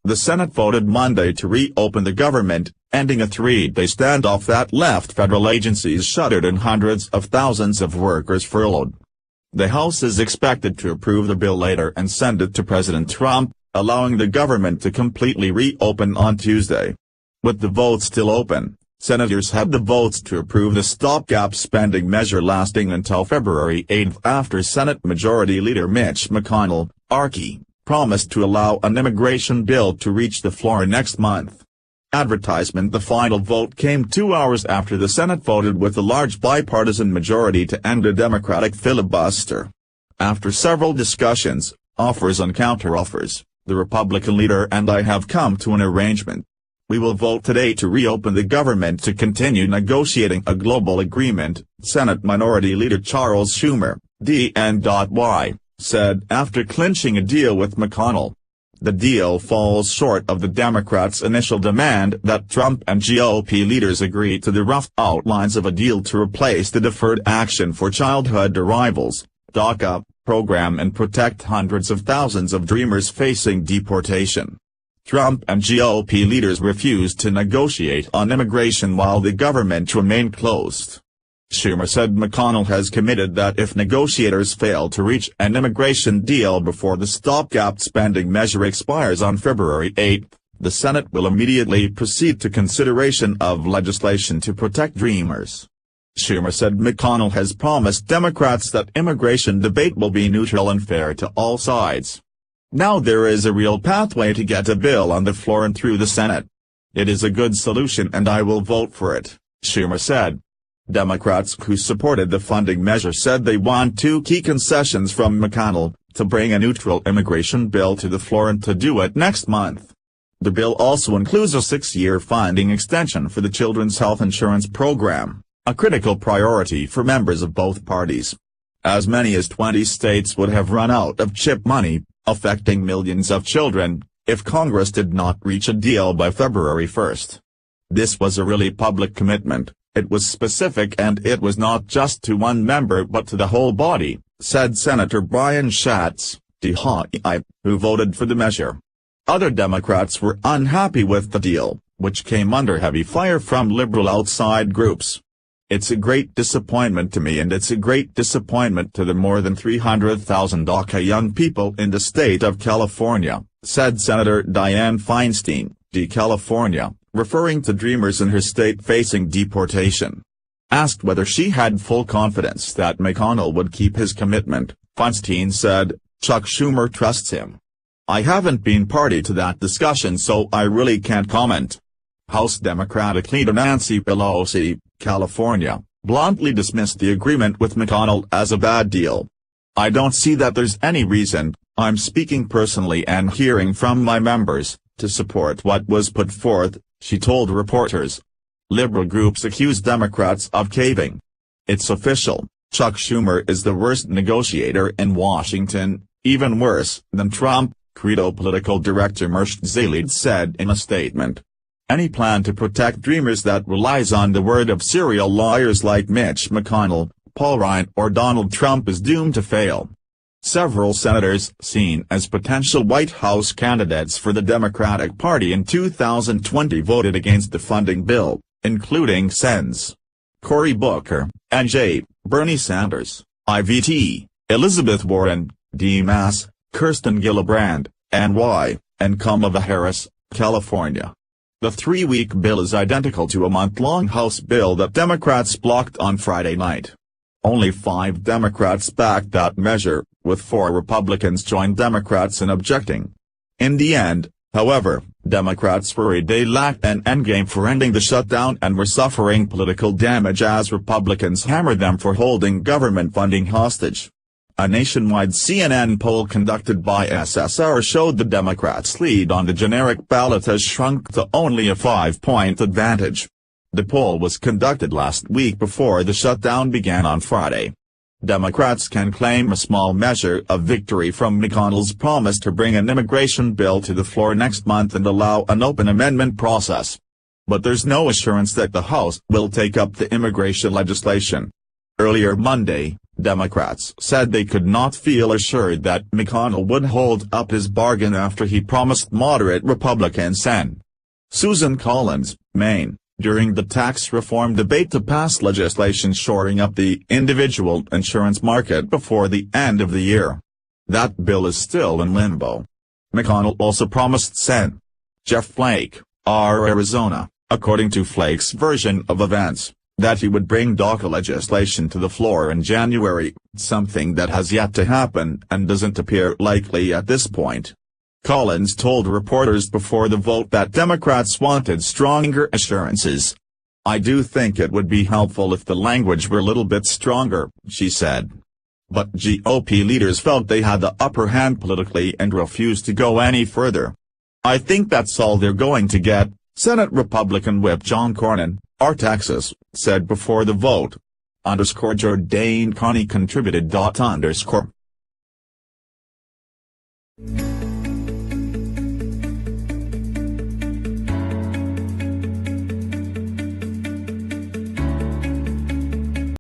The Senate voted Monday to reopen the government, ending a three-day standoff that left federal agencies shuttered and hundreds of thousands of workers furloughed. The House is expected to approve the bill later and send it to President Trump, allowing the government to completely reopen on Tuesday. With the vote still open, senators had the votes to approve the stopgap spending measure lasting until February 8 after Senate Majority Leader Mitch McConnell, RK, promised to allow an immigration bill to reach the floor next month. Advertisement. The final vote came 2 hours after the Senate voted with a large bipartisan majority to end a Democratic filibuster. After several discussions, offers and counteroffers, the Republican leader and I have come to an arrangement. We will vote today to reopen the government to continue negotiating a global agreement, Senate Minority Leader Charles Schumer, DNY, said after clinching a deal with McConnell. The deal falls short of the Democrats' initial demand that Trump and GOP leaders agree to the rough outlines of a deal to replace the Deferred Action for Childhood Arrivals (DACA) program and protect hundreds of thousands of Dreamers facing deportation. Trump and GOP leaders refused to negotiate on immigration while the government remained closed. Schumer said McConnell has committed that if negotiators fail to reach an immigration deal before the stopgap spending measure expires on February 8, the Senate will immediately proceed to consideration of legislation to protect Dreamers. Schumer said McConnell has promised Democrats that immigration debate will be neutral and fair to all sides. Now there is a real pathway to get a bill on the floor and through the Senate. It is a good solution and I will vote for it, Schumer said. Democrats who supported the funding measure said they want two key concessions from McConnell, to bring a neutral immigration bill to the floor and to do it next month. The bill also includes a 6-year funding extension for the Children's Health Insurance Program, a critical priority for members of both parties. As many as 20 states would have run out of CHIP money, affecting millions of children, if Congress did not reach a deal by February 1. This was a really public commitment. It was specific and it was not just to one member but to the whole body, said Senator Brian Schatz, DHI, who voted for the measure. Other Democrats were unhappy with the deal, which came under heavy fire from liberal outside groups. It's a great disappointment to me and it's a great disappointment to the more than 300,000 DACA young people in the state of California, said Senator Dianne Feinstein, D. California, referring to Dreamers in her state facing deportation. Asked whether she had full confidence that McConnell would keep his commitment, Feinstein said, Chuck Schumer trusts him. I haven't been party to that discussion so I really can't comment. House Democratic leader Nancy Pelosi, California, bluntly dismissed the agreement with McConnell as a bad deal. I don't see that there's any reason, I'm speaking personally and hearing from my members, to support what was put forth, she told reporters. Liberal groups accuse Democrats of caving. It's official, Chuck Schumer is the worst negotiator in Washington, even worse than Trump, Credo political director Mersh Zalid said in a statement. Any plan to protect Dreamers that relies on the word of serial liars like Mitch McConnell, Paul Ryan or Donald Trump is doomed to fail. Several senators seen as potential White House candidates for the Democratic Party in 2020 voted against the funding bill, including Sens. Cory Booker, NJ, Bernie Sanders, IVT, Elizabeth Warren, D-Mass, Kirsten Gillibrand, NY, and Kamala Harris, California. The 3-week bill is identical to a month-long House bill that Democrats blocked on Friday night. Only 5 Democrats backed that measure, with 4 Republicans joined Democrats in objecting. In the end, however, Democrats worried they lacked an endgame for ending the shutdown and were suffering political damage as Republicans hammered them for holding government funding hostage. A nationwide CNN poll conducted by SSR showed the Democrats' lead on the generic ballot has shrunk to only a 5-point advantage. The poll was conducted last week before the shutdown began on Friday. Democrats can claim a small measure of victory from McConnell's promise to bring an immigration bill to the floor next month and allow an open amendment process. But there's no assurance that the House will take up the immigration legislation. Earlier Monday, Democrats said they could not feel assured that McConnell would hold up his bargain after he promised moderate Republicans Sen. Susan Collins, Maine, during the tax reform debate to pass legislation shoring up the individual insurance market before the end of the year. That bill is still in limbo. McConnell also promised Sen. Jeff Flake, R. Arizona, according to Flake's version of events, that he would bring DACA legislation to the floor in January, something that has yet to happen and doesn't appear likely at this point. Collins told reporters before the vote that Democrats wanted stronger assurances. "I do think it would be helpful if the language were a little bit stronger," she said. But GOP leaders felt they had the upper hand politically and refused to go any further. "I think that's all they're going to get," Senate Republican Whip John Cornyn, R. Texas, said before the vote. Jordan Connie contributed.